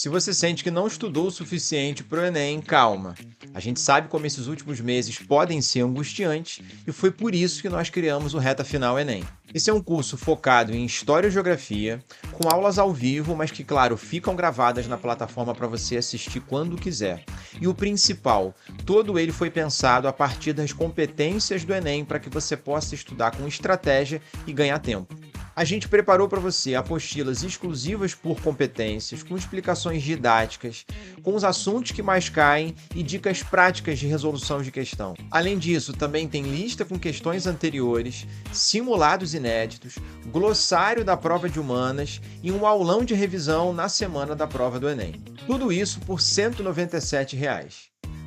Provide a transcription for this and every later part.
Se você sente que não estudou o suficiente para o Enem, calma. A gente sabe como esses últimos meses podem ser angustiantes e foi por isso que nós criamos o Reta Final Enem. Esse é um curso focado em História e Geografia, com aulas ao vivo, mas que, claro, ficam gravadas na plataforma para você assistir quando quiser. E o principal, todo ele foi pensado a partir das competências do Enem para que você possa estudar com estratégia e ganhar tempo. A gente preparou para você apostilas exclusivas por competências, com explicações didáticas, com os assuntos que mais caem e dicas práticas de resolução de questão. Além disso, também tem lista com questões anteriores, simulados inéditos, glossário da prova de humanas e um aulão de revisão na semana da prova do Enem. Tudo isso por R$ 197.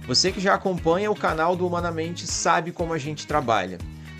Você que já acompanha o canal do Humanamente sabe como a gente trabalha.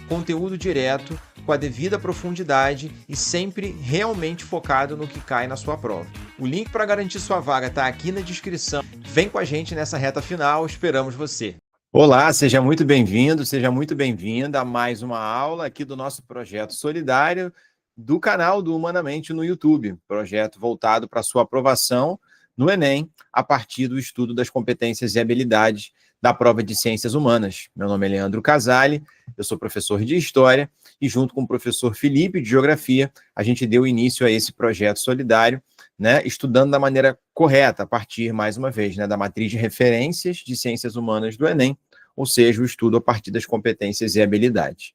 Conteúdo direto, com a devida profundidade e sempre realmente focado no que cai na sua prova. O link para garantir sua vaga está aqui na descrição. Vem com a gente nessa reta final, esperamos você. Olá, seja muito bem-vindo, seja muito bem-vinda a mais uma aula aqui do nosso projeto solidário do canal do Humanamente no YouTube, projeto voltado para a sua aprovação no Enem, a partir do estudo das competências e habilidades da prova de Ciências Humanas. Meu nome é Leandro Casali, eu sou professor de História e junto com o professor Felipe de Geografia, a gente deu início a esse projeto solidário, né, estudando da maneira correta, a partir, mais uma vez, né, da matriz de referências de Ciências Humanas do Enem, ou seja, o estudo a partir das competências e habilidades.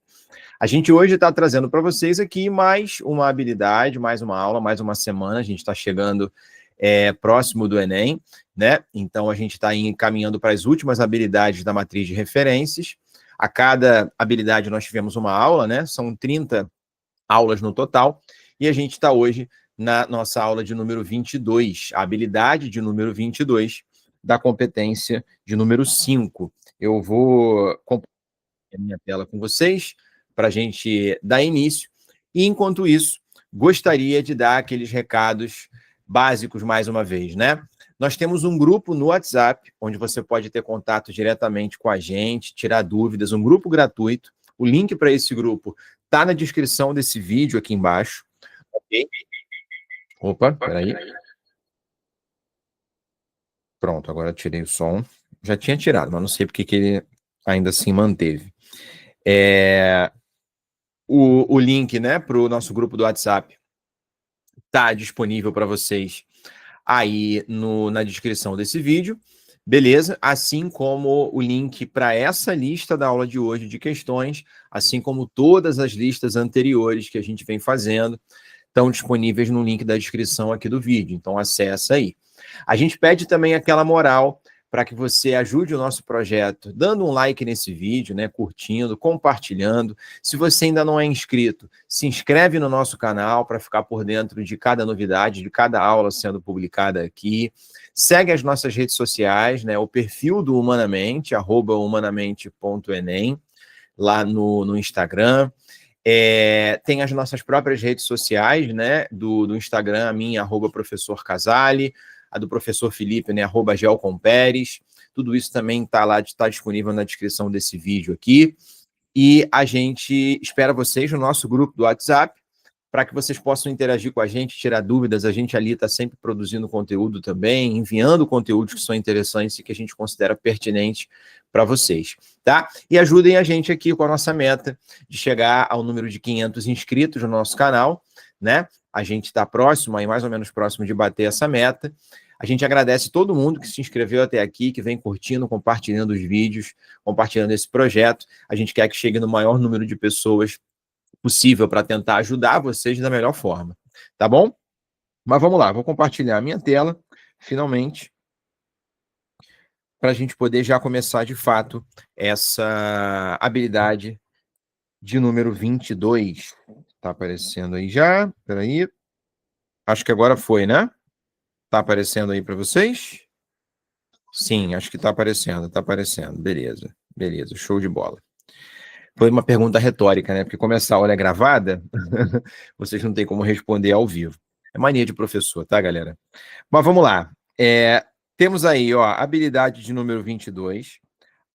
A gente hoje está trazendo para vocês aqui mais uma habilidade, mais uma aula, mais uma semana, a gente está chegando próximo do Enem, né? Então a gente está encaminhando para as últimas habilidades da matriz de referências. A cada habilidade nós tivemos uma aula, né? São 30 aulas no total, e a gente está hoje na nossa aula de número 22, a habilidade de número 22 da competência de número 5. Eu vou compartilhar a minha tela com vocês para a gente dar início, e enquanto isso, gostaria de dar aqueles recados básicos mais uma vez, né? Nós temos um grupo no WhatsApp, onde você pode ter contato diretamente com a gente, tirar dúvidas, um grupo gratuito. O link para esse grupo está na descrição desse vídeo aqui embaixo. Ok? Opa, peraí. Pronto, agora eu tirei o som. Já tinha tirado, mas não sei porque que ele ainda assim manteve. O link, né, para o nosso grupo do WhatsApp está disponível para vocês aí na descrição desse vídeo, beleza? Assim como o link para essa lista da aula de hoje de questões, assim como todas as listas anteriores que a gente vem fazendo, estão disponíveis no link da descrição aqui do vídeo, então acessa aí. A gente pede também aquela moral para que você ajude o nosso projeto, dando um like nesse vídeo, né, curtindo, compartilhando. Se você ainda não é inscrito, se inscreve no nosso canal para ficar por dentro de cada novidade, de cada aula sendo publicada aqui. Segue as nossas redes sociais, né, o perfil do Humanamente, @humanamente.enem, lá no Instagram. Tem as nossas próprias redes sociais, né, do Instagram, a minha, @professor Casali, a do professor Felipe, né, @gelcomperes. Tudo isso também está lá, está disponível na descrição desse vídeo aqui. E a gente espera vocês no nosso grupo do WhatsApp, para que vocês possam interagir com a gente, tirar dúvidas. A gente ali está sempre produzindo conteúdo também, enviando conteúdos que são interessantes e que a gente considera pertinentes para vocês, tá? E ajudem a gente aqui com a nossa meta de chegar ao número de 500 inscritos no nosso canal, né? A gente está próximo, aí mais ou menos próximo de bater essa meta. A gente agradece todo mundo que se inscreveu até aqui, que vem curtindo, compartilhando os vídeos, compartilhando esse projeto. A gente quer que chegue no maior número de pessoas possível para tentar ajudar vocês da melhor forma, tá bom? Mas vamos lá, vou compartilhar a minha tela, finalmente, para a gente poder já começar, de fato, essa habilidade de número 22. Está aparecendo aí já, espera aí. Acho que agora foi, né? Está aparecendo aí para vocês? Sim, acho que está aparecendo. Beleza, beleza, show de bola. Foi uma pergunta retórica, né? Porque como essa aula é gravada, vocês não têm como responder ao vivo. É mania de professor, tá, galera? Mas vamos lá. Temos aí, ó, habilidade de número 22,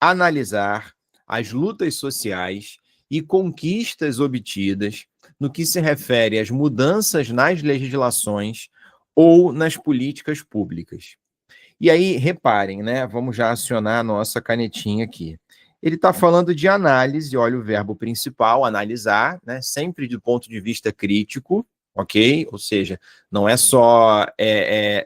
analisar as lutas sociais e conquistas obtidas no que se refere às mudanças nas legislações ou nas políticas públicas. E aí, reparem, né? Vamos já acionar a nossa canetinha aqui. Ele está falando de análise, olha o verbo principal, analisar, né? Sempre do ponto de vista crítico, ok? Ou seja, não é só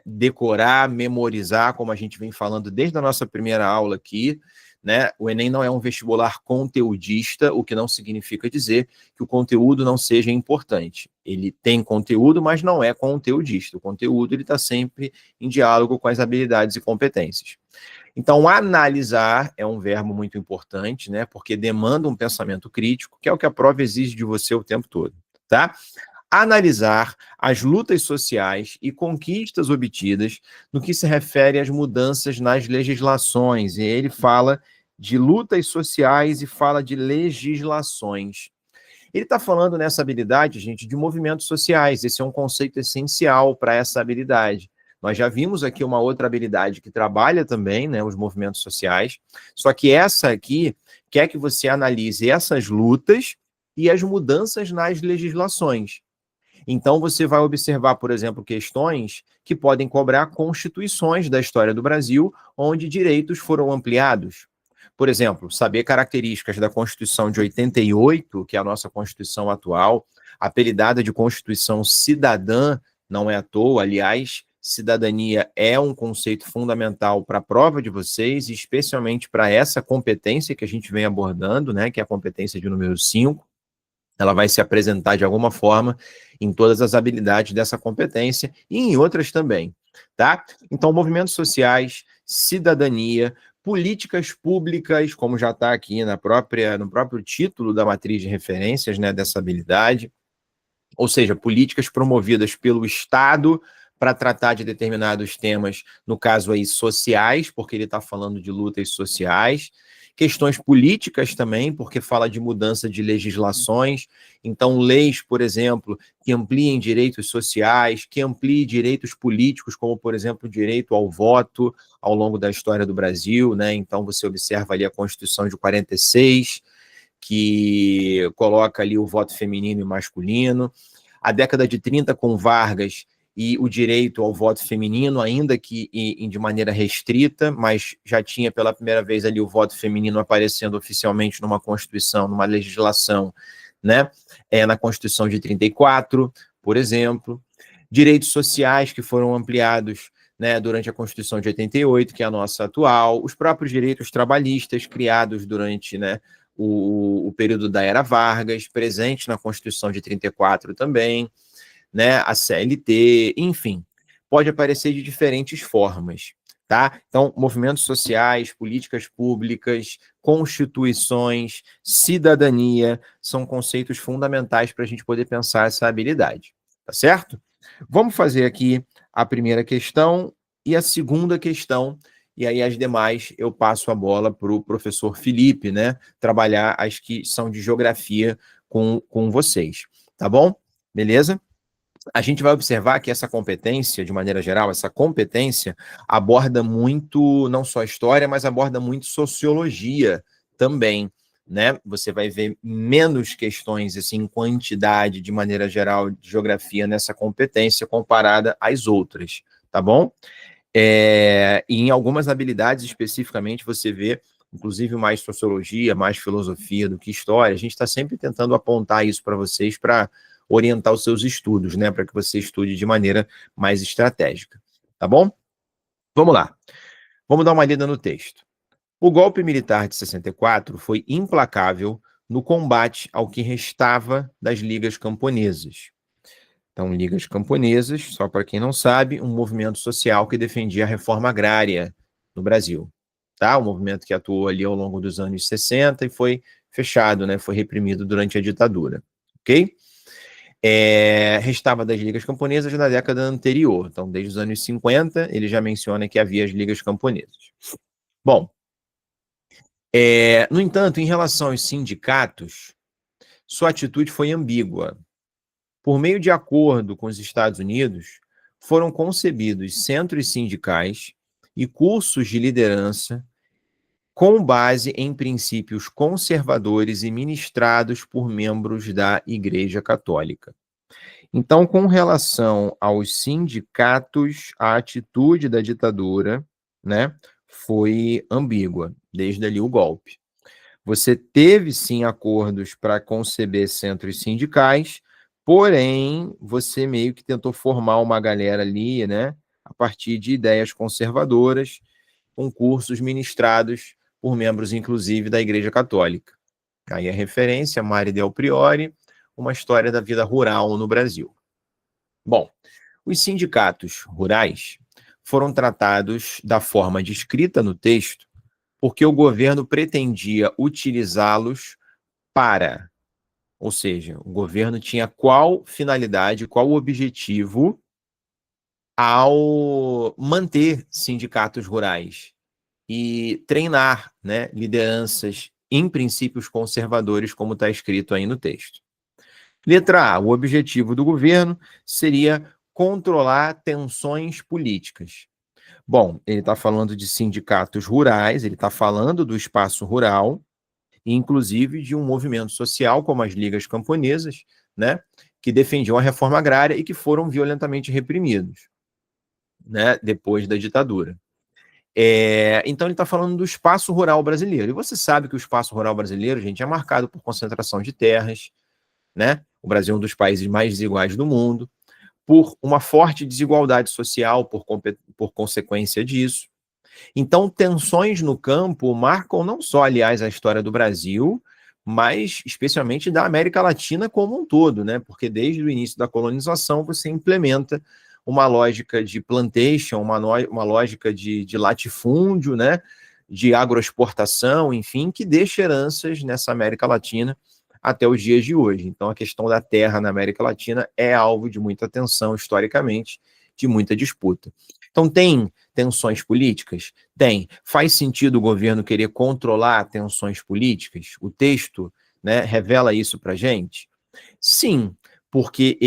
decorar, memorizar, como a gente vem falando desde a nossa primeira aula aqui, né? O Enem não é um vestibular conteudista, o que não significa dizer que o conteúdo não seja importante. Ele tem conteúdo, mas não é conteudista. O conteúdo ele está sempre em diálogo com as habilidades e competências. Então, analisar é um verbo muito importante, né? Porque demanda um pensamento crítico, que é o que a prova exige de você o tempo todo, tá? Analisar as lutas sociais e conquistas obtidas no que se refere às mudanças nas legislações. E ele fala de lutas sociais e fala de legislações. Ele está falando nessa habilidade, gente, de movimentos sociais. Esse é um conceito essencial para essa habilidade. Nós já vimos aqui uma outra habilidade que trabalha também, né, os movimentos sociais, só que essa aqui quer que você analise essas lutas e as mudanças nas legislações. Então, você vai observar, por exemplo, questões que podem cobrar constituições da história do Brasil, onde direitos foram ampliados. Por exemplo, saber características da Constituição de 88, que é a nossa Constituição atual, apelidada de Constituição Cidadã, não é à toa, aliás, cidadania é um conceito fundamental para a prova de vocês, especialmente para essa competência que a gente vem abordando, né, que é a competência de número 5. Ela vai se apresentar de alguma forma em todas as habilidades dessa competência e em outras também, tá? Então, movimentos sociais, cidadania, políticas públicas, como já está aqui no próprio título da matriz de referências, né, dessa habilidade, ou seja, políticas promovidas pelo Estado para tratar de determinados temas, no caso aí sociais, porque ele está falando de lutas sociais, questões políticas também, porque fala de mudança de legislações, então leis, por exemplo, que ampliem direitos sociais, que ampliem direitos políticos, como, por exemplo, o direito ao voto ao longo da história do Brasil, né? Então você observa ali a Constituição de 46, que coloca ali o voto feminino e masculino, a década de 30 com Vargas e o direito ao voto feminino, ainda que de maneira restrita, mas já tinha pela primeira vez ali o voto feminino aparecendo oficialmente numa Constituição, numa legislação, né? Na Constituição de 34, por exemplo. Direitos sociais que foram ampliados, né, durante a Constituição de 88, que é a nossa atual, os próprios direitos trabalhistas criados durante, né, o período da Era Vargas, presente na Constituição de 34 também, né, a CLT, enfim, pode aparecer de diferentes formas, tá? Então, movimentos sociais, políticas públicas, constituições, cidadania, são conceitos fundamentais para a gente poder pensar essa habilidade, tá certo? Vamos fazer aqui a primeira questão e a segunda questão, e aí as demais eu passo a bola para o professor Felipe, né, trabalhar as que são de geografia com vocês, tá bom? Beleza? A gente vai observar que essa competência, de maneira geral, essa competência aborda muito, não só história, mas aborda muito sociologia também, né? Você vai ver menos questões, assim, em quantidade, de maneira geral, de geografia nessa competência comparada às outras, tá bom? E em algumas habilidades, especificamente, você vê, inclusive, mais sociologia, mais filosofia do que história. A gente está sempre tentando apontar isso para vocês, para orientar os seus estudos, né? Para que você estude de maneira mais estratégica, tá bom? Vamos lá. Vamos dar uma lida no texto. O golpe militar de 64 foi implacável no combate ao que restava das ligas camponesas. Então, ligas camponesas, só para quem não sabe, um movimento social que defendia a reforma agrária no Brasil, tá? Um movimento que atuou ali ao longo dos anos 60 e foi fechado, né? Foi reprimido durante a ditadura, ok? Restava das ligas camponesas na década anterior. Então, desde os anos 50, ele já menciona que havia as ligas camponesas. Bom, no entanto, em relação aos sindicatos, sua atitude foi ambígua. Por meio de acordo com os Estados Unidos, foram concebidos centros sindicais e cursos de liderança com base em princípios conservadores e ministrados por membros da Igreja Católica. Então, com relação aos sindicatos, a atitude da ditadura, né, foi ambígua, desde ali o golpe. Você teve sim acordos para conceber centros sindicais, porém, você meio que tentou formar uma galera ali, né, a partir de ideias conservadoras, com cursos ministrados por membros, inclusive, da Igreja Católica. Aí a referência, Mari Del Priore, uma história da vida rural no Brasil. Bom, os sindicatos rurais foram tratados da forma descrita no texto porque o governo pretendia utilizá-los para, ou seja, o governo tinha qual finalidade, qual objetivo ao manter sindicatos rurais e treinar, né, lideranças em princípios conservadores, como está escrito aí no texto. Letra A, o objetivo do governo seria controlar tensões políticas. Bom, ele está falando de sindicatos rurais, ele está falando do espaço rural, inclusive de um movimento social como as ligas camponesas, né, que defendiam a reforma agrária e que foram violentamente reprimidos, né, depois da ditadura. Então ele está falando do espaço rural brasileiro. E você sabe que o espaço rural brasileiro, gente, é marcado por concentração de terras, né? O Brasil é um dos países mais desiguais do mundo, por uma forte desigualdade social por consequência disso. Então, tensões no campo marcam não só, aliás, a história do Brasil, mas especialmente da América Latina como um todo, né? Porque desde o início da colonização você implementa uma lógica de plantation, uma lógica de latifúndio, né? De agroexportação, enfim, que deixa heranças nessa América Latina até os dias de hoje. Então, a questão da terra na América Latina é alvo de muita atenção historicamente, de muita disputa. Então, tem tensões políticas? Tem. Faz sentido o governo querer controlar tensões políticas? O texto, né, revela isso para a gente? Sim, porque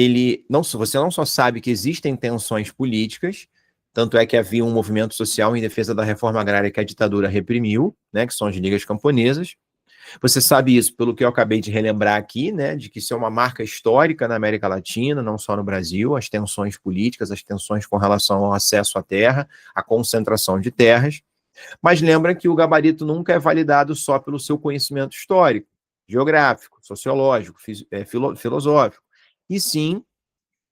você não só sabe que existem tensões políticas, tanto é que havia um movimento social em defesa da reforma agrária que a ditadura reprimiu, né, que são as ligas camponesas. Você sabe isso pelo que eu acabei de relembrar aqui, né, de que isso é uma marca histórica na América Latina, não só no Brasil, as tensões políticas, as tensões com relação ao acesso à terra, a concentração de terras. Mas lembra que o gabarito nunca é validado só pelo seu conhecimento histórico, geográfico, sociológico, filosófico. E sim,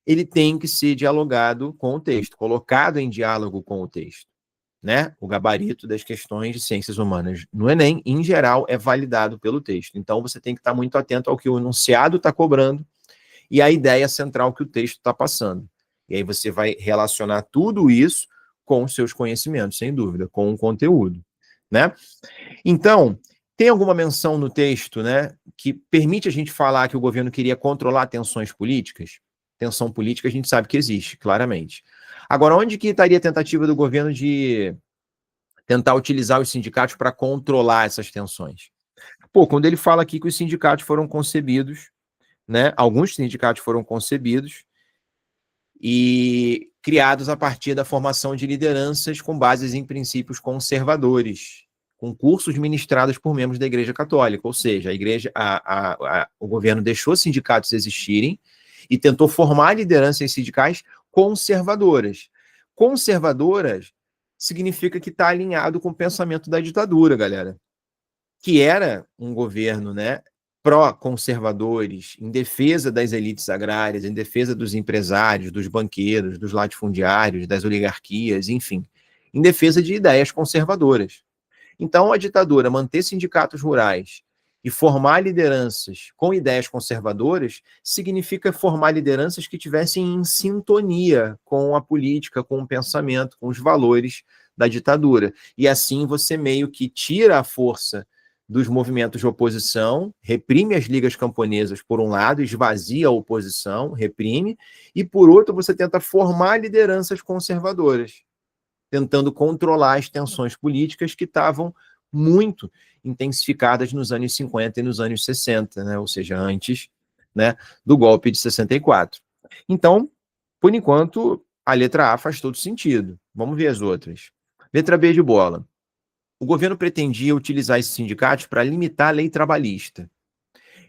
ele tem que ser dialogado com o texto, colocado em diálogo com o texto. Né? O gabarito das questões de ciências humanas no Enem, em geral, é validado pelo texto. Então, você tem que estar muito atento ao que o enunciado está cobrando e à ideia central que o texto está passando. E aí você vai relacionar tudo isso com os seus conhecimentos, sem dúvida, com o conteúdo. Né? Então, tem alguma menção no texto, né, que permite a gente falar que o governo queria controlar tensões políticas? Tensão política a gente sabe que existe, claramente. Agora, onde que estaria a tentativa do governo de tentar utilizar os sindicatos para controlar essas tensões? Pô, quando ele fala aqui que os sindicatos foram concebidos, né, alguns sindicatos foram concebidos e criados a partir da formação de lideranças com bases em princípios conservadores, com cursos ministrados por membros da Igreja Católica, ou seja, o governo deixou sindicatos existirem e tentou formar lideranças sindicais conservadoras. Conservadoras significa que está alinhado com o pensamento da ditadura, galera, que era um governo, né, pró-conservadores, em defesa das elites agrárias, em defesa dos empresários, dos banqueiros, dos latifundiários, das oligarquias, enfim, em defesa de ideias conservadoras. Então, a ditadura manter sindicatos rurais e formar lideranças com ideias conservadoras significa formar lideranças que tivessem em sintonia com a política, com o pensamento, com os valores da ditadura. E assim você meio que tira a força dos movimentos de oposição, reprime as ligas camponesas por um lado, esvazia a oposição, reprime, e por outro você tenta formar lideranças conservadoras, tentando controlar as tensões políticas que estavam muito intensificadas nos anos 50 e nos anos 60, né? Ou seja, antes, né, do golpe de 64. Então, por enquanto, a letra A faz todo sentido. Vamos ver as outras. Letra B de bola. O governo pretendia utilizar esses sindicatos para limitar a lei trabalhista.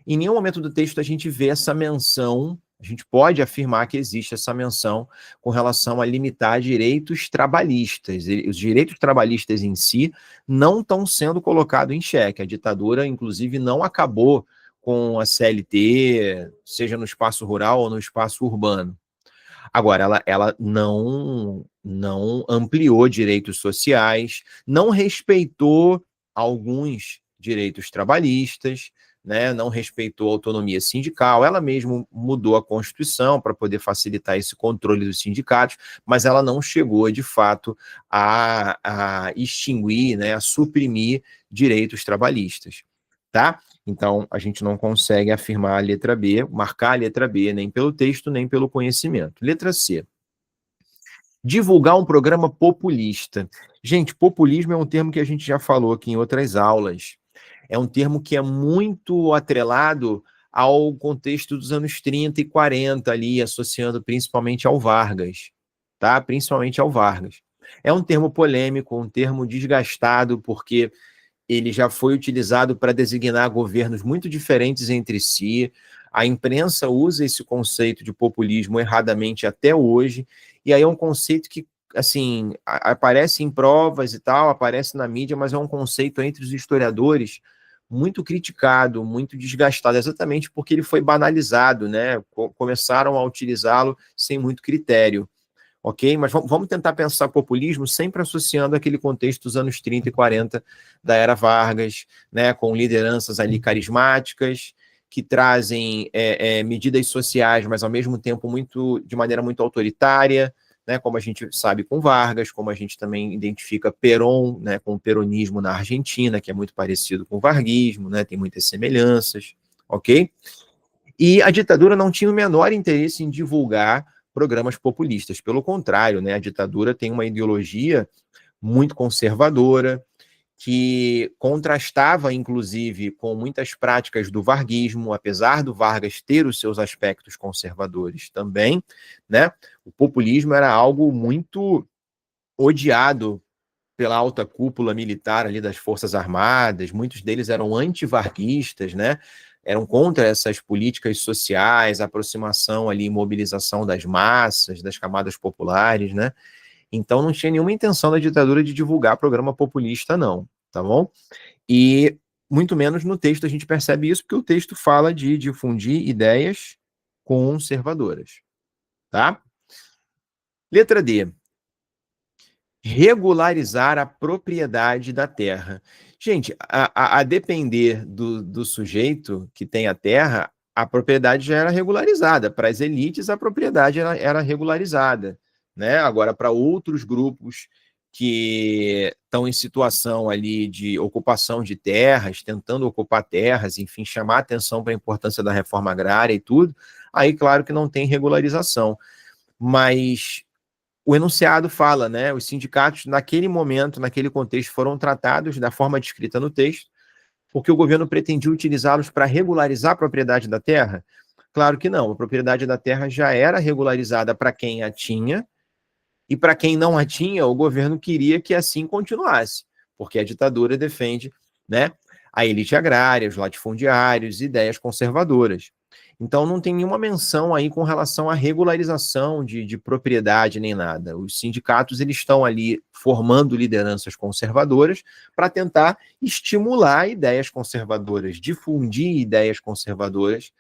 Em nenhum momento do texto a gente vê essa menção, A gente pode afirmar que existe essa menção com relação a limitar direitos trabalhistas. Os direitos trabalhistas em si não estão sendo colocados em xeque. A ditadura, inclusive, não acabou com a CLT, seja no espaço rural ou no espaço urbano. Agora, ela não ampliou direitos sociais, não respeitou alguns direitos trabalhistas, né, não respeitou a autonomia sindical, ela mesma mudou a Constituição para poder facilitar esse controle dos sindicatos, mas ela não chegou, de fato, a extinguir, né, a suprimir direitos trabalhistas, tá? Então, a gente não consegue afirmar a letra B, marcar a letra B, nem pelo texto, nem pelo conhecimento. Letra C. Divulgar um programa populista. Gente, populismo é um termo que a gente já falou aqui em outras aulas. É um termo que é muito atrelado ao contexto dos anos 30 e 40 ali, associando principalmente ao Vargas, tá? Principalmente ao Vargas. É um termo polêmico, um termo desgastado, porque ele já foi utilizado para designar governos muito diferentes entre si. A imprensa usa esse conceito de populismo erradamente até hoje, e aí é um conceito que, assim, aparece em provas e tal, aparece na mídia, mas é um conceito entre os historiadores muito criticado, muito desgastado, exatamente porque ele foi banalizado, né? Começaram a utilizá-lo sem muito critério. Ok? Mas vamos tentar pensar populismo sempre associando aquele contexto dos anos 30 e 40 da era Vargas, né, com lideranças ali carismáticas, que trazem medidas sociais, mas ao mesmo tempo de maneira muito autoritária, né, como a gente sabe com Vargas, como a gente também identifica Perón, né, com o peronismo na Argentina, que é muito parecido com o varguismo, né, tem muitas semelhanças, ok? E a ditadura não tinha o menor interesse em divulgar programas populistas. Pelo contrário, né, a ditadura tem uma ideologia muito conservadora, que contrastava, inclusive, com muitas práticas do varguismo, apesar do Vargas ter os seus aspectos conservadores também, né? O populismo era algo muito odiado pela alta cúpula militar ali das Forças Armadas, muitos deles eram antivarguistas, né? Eram contra essas políticas sociais, a aproximação ali, mobilização das massas, das camadas populares, né? Então não tinha nenhuma intenção da ditadura de divulgar programa populista, não, tá bom? E muito menos no texto a gente percebe isso, porque o texto fala de difundir ideias conservadoras, tá? Letra D. Regularizar a propriedade da terra. Gente, a depender do sujeito que tem a terra, a propriedade já era regularizada. Para as elites, a propriedade era regularizada, né? Agora, para outros grupos que estão em situação ali de ocupação de terras, tentando ocupar terras, enfim, chamar atenção para a importância da reforma agrária e tudo, aí, claro que não tem regularização. Mas o enunciado fala, né? Os sindicatos, naquele momento, naquele contexto, foram tratados da forma descrita no texto, porque o governo pretendia utilizá-los para regularizar a propriedade da terra? Claro que não. A propriedade da terra já era regularizada para quem a tinha, e para quem não a tinha, o governo queria que assim continuasse, porque a ditadura defende, né, a elite agrária, os latifundiários, ideias conservadoras. Então não tem nenhuma menção aí com relação à regularização de propriedade nem nada. Os sindicatos eles estão ali formando lideranças conservadoras para tentar estimular ideias conservadoras, difundir ideias conservadoras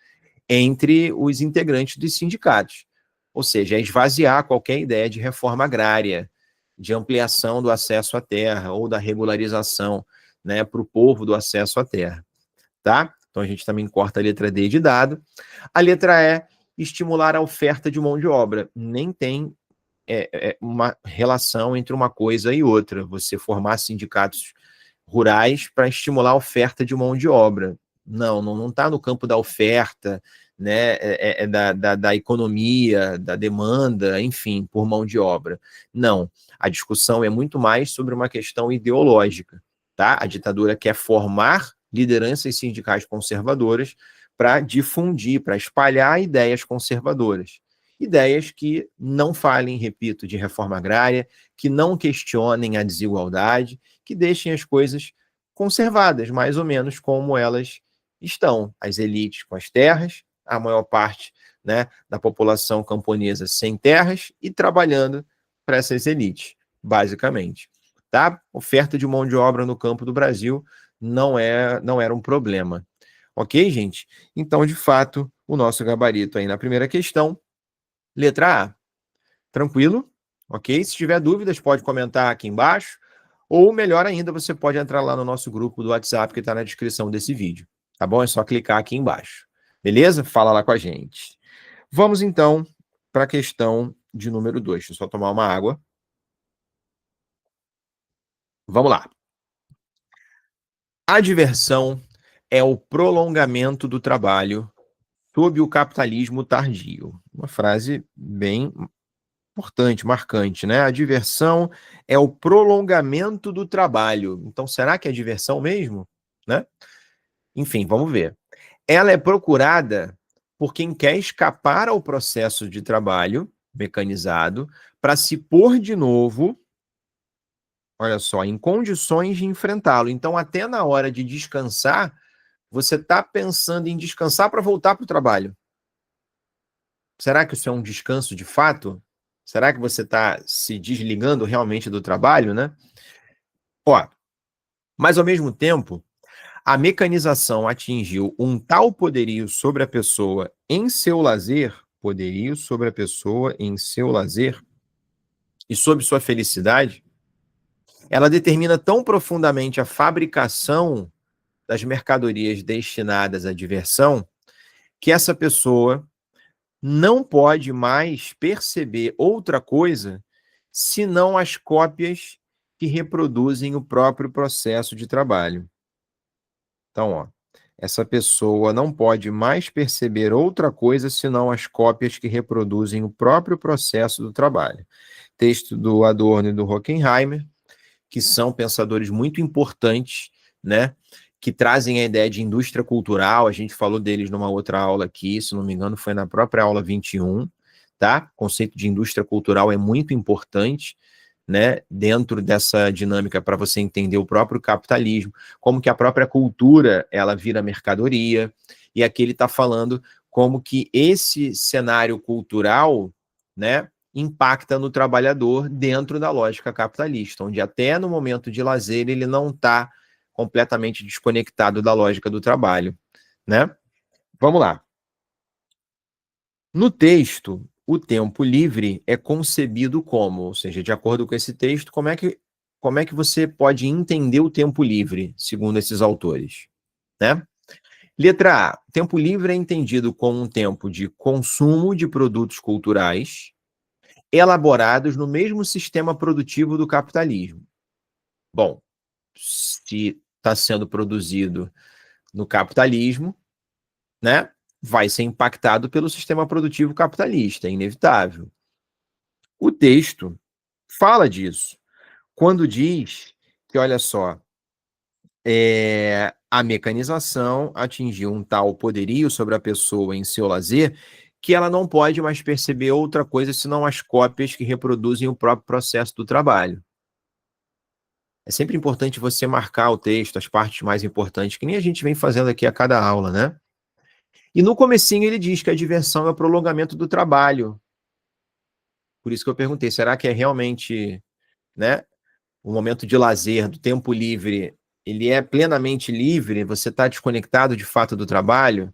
entre os integrantes dos sindicatos. Ou seja, é esvaziar qualquer ideia de reforma agrária, de ampliação do acesso à terra ou da regularização, né, para o povo do acesso à terra, tá? Então a gente também corta a letra D de dado. A letra E, estimular a oferta de mão de obra. Nem tem uma relação entre uma coisa e outra. Você formar sindicatos rurais para estimular a oferta de mão de obra. Não está no campo da oferta, né, da economia, da demanda, enfim, por mão de obra. Não, a discussão é muito mais sobre uma questão ideológica, tá? A ditadura quer formar lideranças sindicais conservadoras para difundir, para espalhar ideias conservadoras. Ideias que não falem, repito, de reforma agrária, que não questionem a desigualdade, que deixem as coisas conservadas, mais ou menos como elas estão. As elites com as terras, a maior parte né, da população camponesa sem terras e trabalhando para essas elites, basicamente. Tá? Oferta de mão de obra no campo do Brasil não era um problema. Ok, gente? Então, de fato, o nosso gabarito aí na primeira questão, letra A. Tranquilo? Ok? Se tiver dúvidas, pode comentar aqui embaixo. Ou, melhor ainda, você pode entrar lá no nosso grupo do WhatsApp que está na descrição desse vídeo. Tá bom? É só clicar aqui embaixo. Beleza? Fala lá com a gente. Vamos, então, para a questão de número 2. Deixa eu só tomar uma água. Vamos lá. A diversão é o prolongamento do trabalho sob o capitalismo tardio. Uma frase bem importante, marcante, né? A diversão é o prolongamento do trabalho. Então, será que é diversão mesmo? Né? Enfim, vamos ver. Ela é procurada por quem quer escapar ao processo de trabalho mecanizado para se pôr de novo, olha só, em condições de enfrentá-lo. Então, até na hora de descansar, você está pensando em descansar para voltar para o trabalho. Será que isso é um descanso de fato? Será que você está se desligando realmente do trabalho, né? Ó, mas ao mesmo tempo, a mecanização atingiu um tal poderio sobre a pessoa em seu lazer, poderio sobre a pessoa em seu lazer e sobre sua felicidade, ela determina tão profundamente a fabricação das mercadorias destinadas à diversão que essa pessoa não pode mais perceber outra coisa senão as cópias que reproduzem o próprio processo de trabalho. Então, ó, essa pessoa não pode mais perceber outra coisa senão as cópias que reproduzem o próprio processo do trabalho. Texto do Adorno e do Horkheimer, que são pensadores muito importantes, né? Que trazem a ideia de indústria cultural. A gente falou deles numa outra aula aqui, se não me engano, foi na própria aula 21, tá? O conceito de indústria cultural é muito importante, né, dentro dessa dinâmica para você entender o próprio capitalismo, como que a própria cultura ela vira mercadoria, e aqui ele está falando como que esse cenário cultural, né, impacta no trabalhador dentro da lógica capitalista, onde até no momento de lazer ele não está completamente desconectado da lógica do trabalho, né? Vamos lá. No texto, o tempo livre é concebido como, ou seja, de acordo com esse texto, como é que você pode entender o tempo livre, segundo esses autores, né? Letra A. Tempo livre é entendido como um tempo de consumo de produtos culturais elaborados no mesmo sistema produtivo do capitalismo. Bom, se está sendo produzido no capitalismo, né, vai ser impactado pelo sistema produtivo capitalista, é inevitável. O texto fala disso, quando diz que, olha só, a mecanização atingiu um tal poderio sobre a pessoa em seu lazer que ela não pode mais perceber outra coisa senão as cópias que reproduzem o próprio processo do trabalho. É sempre importante você marcar o texto, as partes mais importantes, que nem a gente vem fazendo aqui a cada aula, né? E no comecinho ele diz que a diversão é o prolongamento do trabalho. Por isso que eu perguntei, será que é realmente, né, o momento de lazer, do tempo livre, ele é plenamente livre? Você está desconectado de fato do trabalho?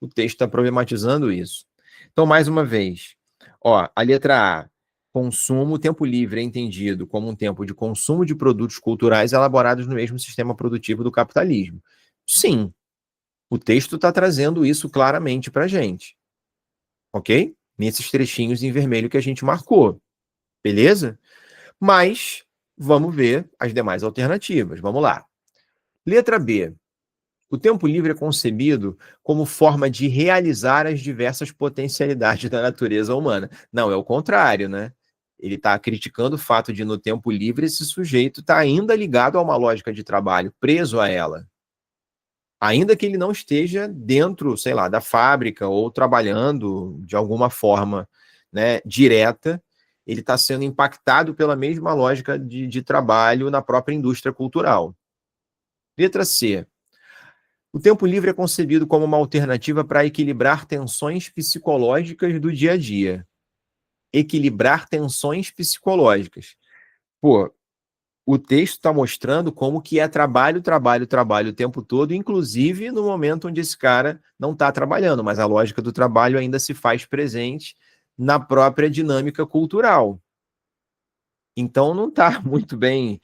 O texto está problematizando isso. Então, mais uma vez, ó, a letra A, consumo, tempo livre é entendido como um tempo de consumo de produtos culturais elaborados no mesmo sistema produtivo do capitalismo. Sim, o texto está trazendo isso claramente para a gente, ok? Nesses trechinhos em vermelho que a gente marcou, beleza? Mas vamos ver as demais alternativas. Vamos lá. Letra B. O tempo livre é concebido como forma de realizar as diversas potencialidades da natureza humana. Não, é o contrário, né? Ele está criticando o fato de, no tempo livre, esse sujeito está ainda ligado a uma lógica de trabalho, preso a ela. Ainda que ele não esteja dentro, sei lá, da fábrica ou trabalhando de alguma forma, né, direta, ele está sendo impactado pela mesma lógica de trabalho na própria indústria cultural. Letra C. O tempo livre é concebido como uma alternativa para equilibrar tensões psicológicas do dia a dia. Equilibrar tensões psicológicas. Pô, o texto está mostrando como que é trabalho, trabalho, trabalho o tempo todo, inclusive no momento onde esse cara não está trabalhando, mas a lógica do trabalho ainda se faz presente na própria dinâmica cultural. Então não está muito bem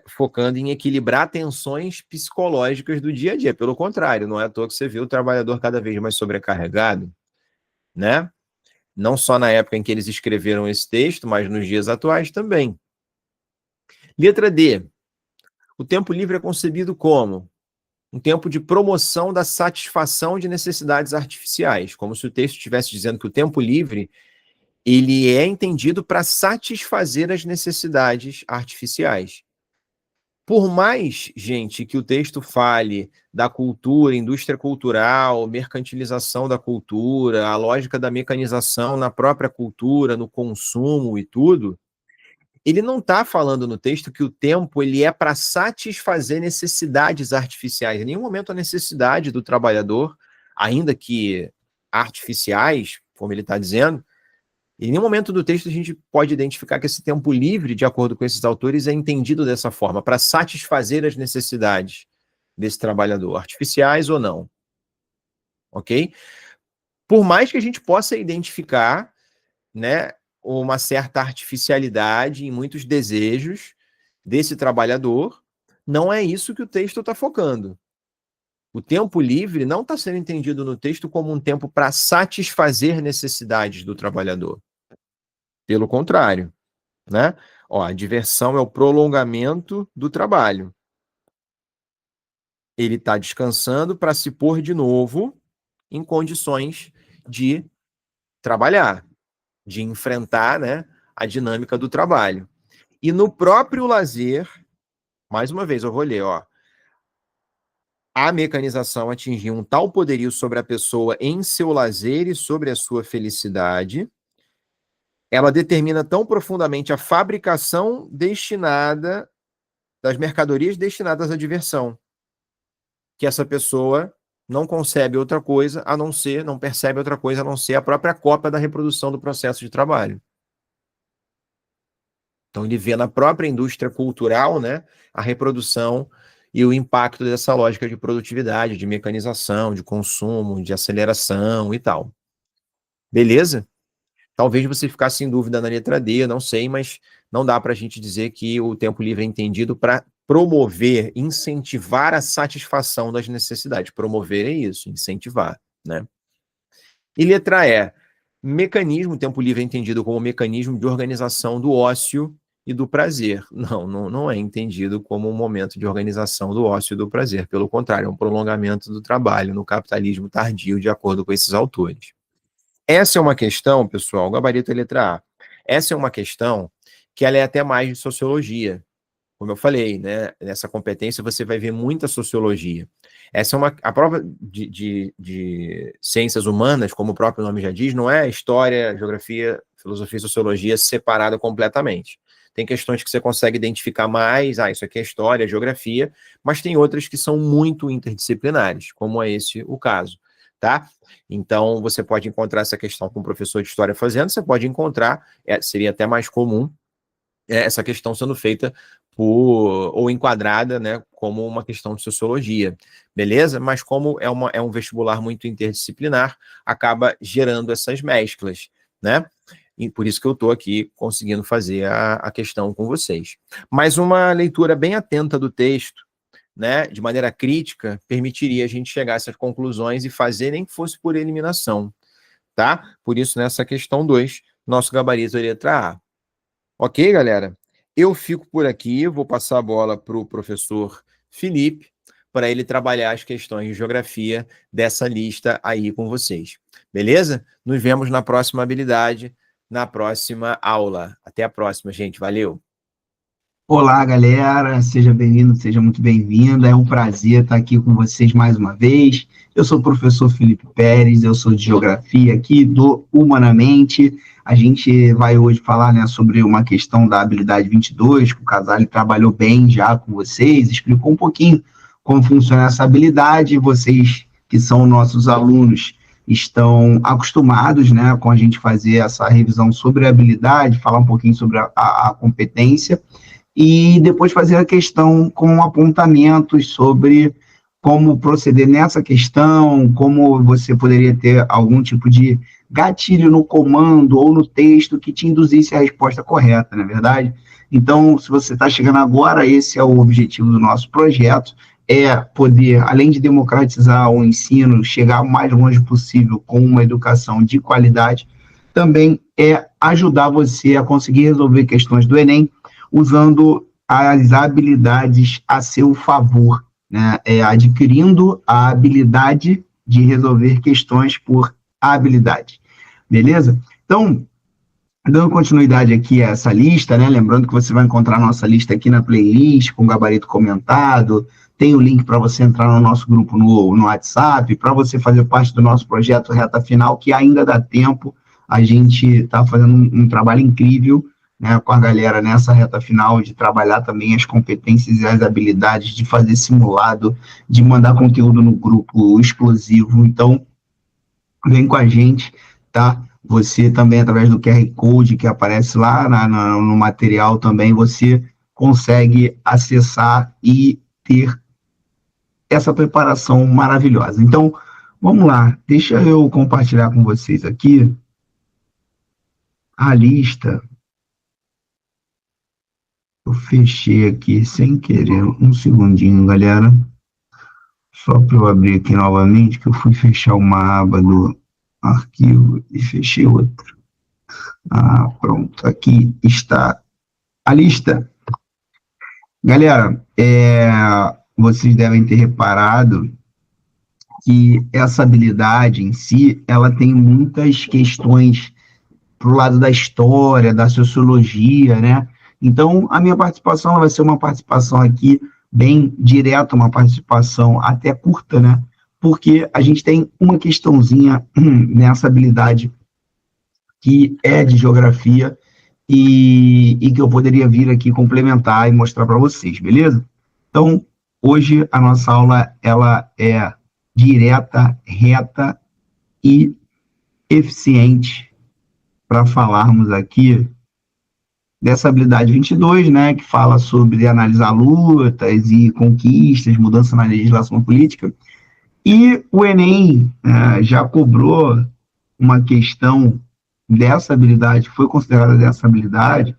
focando em equilibrar tensões psicológicas do dia a dia. Pelo contrário, não é à toa que você vê o trabalhador cada vez mais sobrecarregado, né? Não só na época em que eles escreveram esse texto, mas nos dias atuais também. Letra D. O tempo livre é concebido como um tempo de promoção da satisfação de necessidades artificiais, como se o texto estivesse dizendo que o tempo livre ele é entendido para satisfazer as necessidades artificiais. Por mais, gente, que o texto fale da cultura, indústria cultural, mercantilização da cultura, a lógica da mecanização na própria cultura, no consumo e tudo, ele não está falando no texto que o tempo ele é para satisfazer necessidades artificiais. Em nenhum momento a necessidade do trabalhador, ainda que artificiais, como ele está dizendo, em nenhum momento do texto a gente pode identificar que esse tempo livre, de acordo com esses autores, é entendido dessa forma, para satisfazer as necessidades desse trabalhador, artificiais ou não. Ok? Por mais que a gente possa identificar, né, uma certa artificialidade em muitos desejos desse trabalhador, não é isso que o texto está focando. O tempo livre não está sendo entendido no texto como um tempo para satisfazer necessidades do trabalhador. Pelo contrário, né? Ó, a diversão é o prolongamento do trabalho. Ele está descansando para se pôr de novo em condições de trabalhar, de enfrentar, né, a dinâmica do trabalho. E no próprio lazer, mais uma vez, eu vou ler, ó. A mecanização atingiu um tal poderio sobre a pessoa em seu lazer e sobre a sua felicidade. Ela determina tão profundamente a fabricação destinada das mercadorias destinadas à diversão, que essa pessoa não concebe outra coisa a não ser, não percebe outra coisa a não ser a própria cópia da reprodução do processo de trabalho. Então ele vê na própria indústria cultural, né, a reprodução e o impacto dessa lógica de produtividade, de mecanização, de consumo, de aceleração e tal. Beleza? Talvez você ficasse em dúvida na letra D, não sei, mas não dá para a gente dizer que o tempo livre é entendido para promover, incentivar a satisfação das necessidades. Promover é isso, incentivar, né? E letra E, mecanismo, o tempo livre é entendido como mecanismo de organização do ócio e do prazer. Não é entendido como um momento de organização do ócio e do prazer. Pelo contrário, é um prolongamento do trabalho no capitalismo tardio, de acordo com esses autores. Essa é uma questão, pessoal, gabarito é letra A. Essa é uma questão que ela é até mais de sociologia. Como eu falei, né? Nessa competência você vai ver muita sociologia. Essa é a prova de ciências humanas, como o próprio nome já diz, não é história, geografia, filosofia e sociologia separada completamente. Tem questões que você consegue identificar mais, isso aqui é história, geografia, mas tem outras que são muito interdisciplinares, como é esse o caso, tá? Então, você pode encontrar essa questão com o professor de história fazendo, você pode encontrar, seria até mais comum, essa questão sendo feita ou enquadrada, né, como uma questão de sociologia, beleza? Mas como é um vestibular muito interdisciplinar, acaba gerando essas mesclas, né? E por isso que eu estou aqui conseguindo fazer a questão com vocês. Mas uma leitura bem atenta do texto, né, de maneira crítica, permitiria a gente chegar a essas conclusões e fazer nem que fosse por eliminação, tá? Por isso, nessa questão 2, nosso gabarito é letra A. Ok, galera? Eu fico por aqui, vou passar a bola para o professor Felipe, para ele trabalhar as questões de geografia dessa lista aí com vocês. Beleza? Nos vemos na próxima habilidade, na próxima aula. Até a próxima, gente. Valeu! Olá, galera, seja bem-vindo, seja muito bem-vinda. É um prazer estar aqui com vocês mais uma vez. Eu sou o professor Felipe Pérez, eu sou de Geografia aqui do Humanamente. A gente vai hoje falar, né, sobre uma questão da habilidade 22, que o Casale trabalhou bem já com vocês, explicou um pouquinho como funciona essa habilidade. Vocês que são nossos alunos estão acostumados, né, com a gente fazer essa revisão sobre a habilidade, falar um pouquinho sobre a competência, e depois fazer a questão com apontamentos sobre como proceder nessa questão, como você poderia ter algum tipo de gatilho no comando ou no texto que te induzisse a resposta correta, não é verdade? Então, se você está chegando agora, esse é o objetivo do nosso projeto, é poder, além de democratizar o ensino, chegar o mais longe possível com uma educação de qualidade, também é ajudar você a conseguir resolver questões do Enem usando as habilidades a seu favor, né? Adquirindo a habilidade de resolver questões por habilidade, beleza? Então, dando continuidade aqui a essa lista, né? Lembrando que você vai encontrar a nossa lista aqui na playlist, com gabarito comentado, tem o link para você entrar no nosso grupo no WhatsApp, para você fazer parte do nosso projeto Reta Final, que ainda dá tempo, a gente está fazendo um trabalho incrível, né, com a galera nessa reta final, de trabalhar também as competências e as habilidades, de fazer simulado, de mandar conteúdo no grupo exclusivo. Então, vem com a gente, tá? Você também, através do QR Code que aparece lá no material também, você consegue acessar e ter essa preparação maravilhosa. Então, vamos lá, deixa eu compartilhar com vocês aqui a lista. Eu fechei aqui sem querer, um segundinho, galera. Só para eu abrir aqui novamente, que eu fui fechar uma aba do arquivo e fechei outra. Pronto, aqui está a lista. Galera, vocês devem ter reparado que essa habilidade em si, ela tem muitas questões para o lado da história, da sociologia, né? Então, a minha participação vai ser uma participação aqui bem direta, uma participação até curta, né? Porque a gente tem uma questãozinha nessa habilidade que é de geografia e que eu poderia vir aqui complementar e mostrar para vocês, beleza? Então, hoje a nossa aula, ela é direta, reta e eficiente para falarmos aqui dessa habilidade 22, né, que fala sobre analisar lutas e conquistas, mudança na legislação política. E o Enem já cobrou uma questão dessa habilidade, foi considerada dessa habilidade,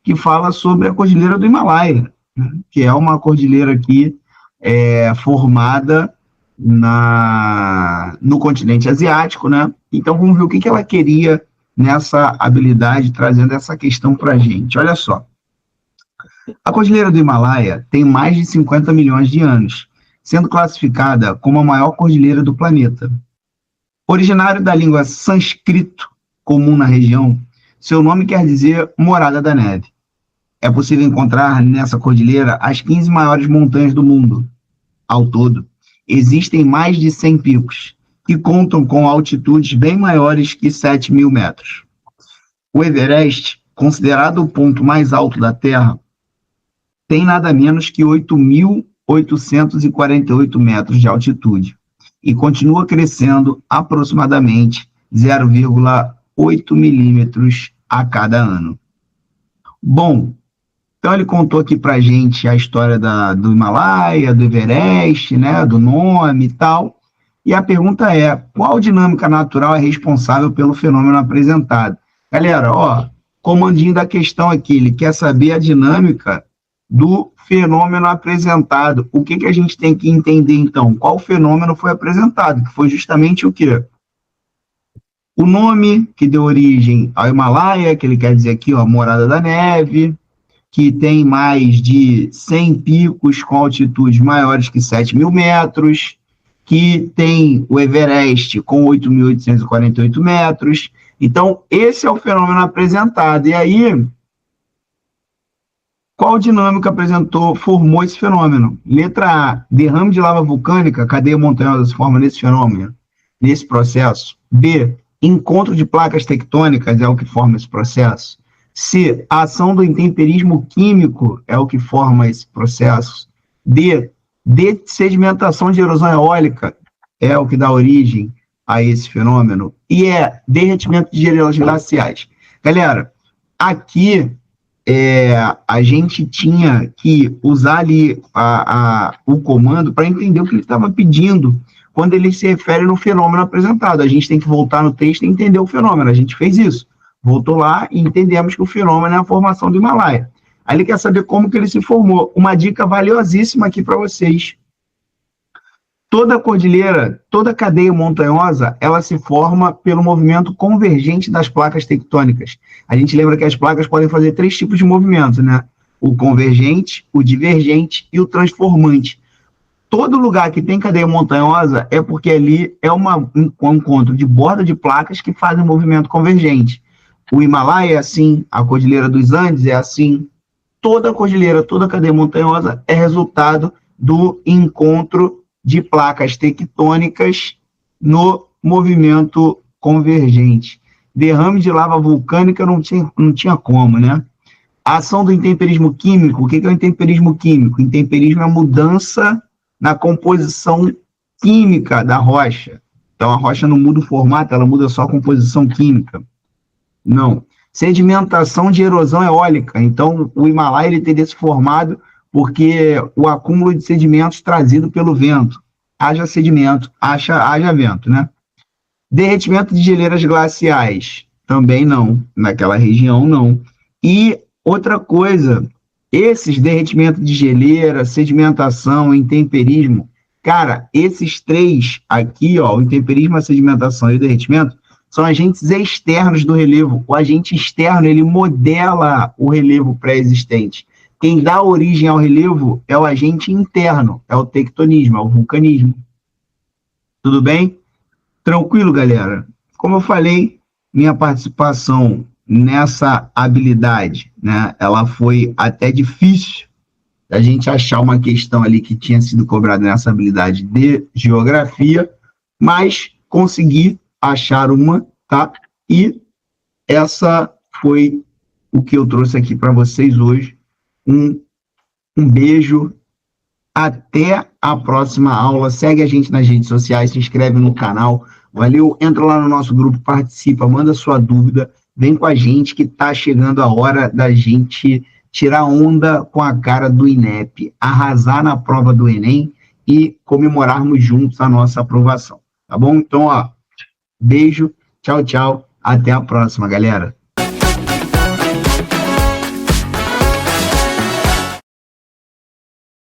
que fala sobre a Cordilheira do Himalaia, né, que é uma cordilheira aqui formada no continente asiático, né? Então, vamos ver o que ela queria nessa habilidade, trazendo essa questão para a gente. Olha só, a Cordilheira do Himalaia tem mais de 50 milhões de anos, sendo classificada como a maior cordilheira do planeta. Originário da língua sânscrito, comum na região, seu nome quer dizer morada da neve. É possível encontrar nessa cordilheira as 15 maiores montanhas do mundo. Ao todo, existem mais de 100 picos, que contam com altitudes bem maiores que 7.000 metros. O Everest, considerado o ponto mais alto da Terra, tem nada menos que 8.848 metros de altitude e continua crescendo aproximadamente 0,8 milímetros a cada ano. Bom, então ele contou aqui para a gente a história do Himalaia, do Everest, né, do nome e tal. E a pergunta é, qual dinâmica natural é responsável pelo fenômeno apresentado? Galera, comandinho da questão aqui, ele quer saber a dinâmica do fenômeno apresentado. O que a gente tem que entender, então? Qual fenômeno foi apresentado? Que foi justamente o quê? O nome que deu origem ao Himalaia, que ele quer dizer aqui, morada da neve, que tem mais de 100 picos com altitudes maiores que 7.000 metros, que tem o Everest com 8.848 metros. Então, esse é o fenômeno apresentado. E aí, qual dinâmica formou esse fenômeno? Letra A, derrame de lava vulcânica, cadeia montanhosa se forma nesse fenômeno, nesse processo. B, encontro de placas tectônicas é o que forma esse processo. C, a ação do intemperismo químico é o que forma esse processo. D, de sedimentação de erosão eólica é o que dá origem a esse fenômeno, e é derretimento de geleiras glaciais. Galera, aqui a gente tinha que usar ali o comando para entender o que ele estava pedindo quando ele se refere no fenômeno apresentado. A gente tem que voltar no texto e entender o fenômeno. A gente fez isso. Voltou lá e entendemos que o fenômeno é a formação do Himalaia. Aí ele quer saber como que ele se formou. Uma dica valiosíssima aqui para vocês. Toda cordilheira, toda cadeia montanhosa, ela se forma pelo movimento convergente das placas tectônicas. A gente lembra que as placas podem fazer 3 tipos de movimentos, né? O convergente, o divergente e o transformante. Todo lugar que tem cadeia montanhosa é porque ali é um encontro de borda de placas que fazem movimento convergente. O Himalaia é assim, a Cordilheira dos Andes é assim. Toda cordilheira, toda cadeia montanhosa é resultado do encontro de placas tectônicas no movimento convergente. Derrame de lava vulcânica não tinha como, né? A ação do intemperismo químico, o que é o intemperismo químico? Intemperismo é a mudança na composição química da rocha. Então, a rocha não muda o formato, ela muda só a composição química. Não. Sedimentação de erosão eólica. Então, o Himalaia ele teria se formado porque o acúmulo de sedimentos trazido pelo vento. Haja sedimento, haja vento, né? Derretimento de geleiras glaciais. Também não. Naquela região, não. E outra coisa, esses derretimentos de geleira, sedimentação, intemperismo, cara, esses 3 aqui, ó, o intemperismo, a sedimentação e o derretimento, são agentes externos do relevo. O agente externo, ele modela o relevo pré-existente. Quem dá origem ao relevo é o agente interno, é o tectonismo, é o vulcanismo. Tudo bem? Tranquilo, galera? Como eu falei, minha participação nessa habilidade, né, ela foi até difícil a gente achar uma questão ali que tinha sido cobrada nessa habilidade de geografia, mas consegui achar uma, tá? E essa foi o que eu trouxe aqui para vocês hoje. Um beijo, até a próxima aula. Segue a gente nas redes sociais, se inscreve no canal. Valeu? Entra lá no nosso grupo, participa, manda sua dúvida, vem com a gente que tá chegando a hora da gente tirar onda com a cara do INEP, arrasar na prova do Enem e comemorarmos juntos a nossa aprovação. Tá bom? Então, ó, beijo, tchau, tchau, até a próxima, galera.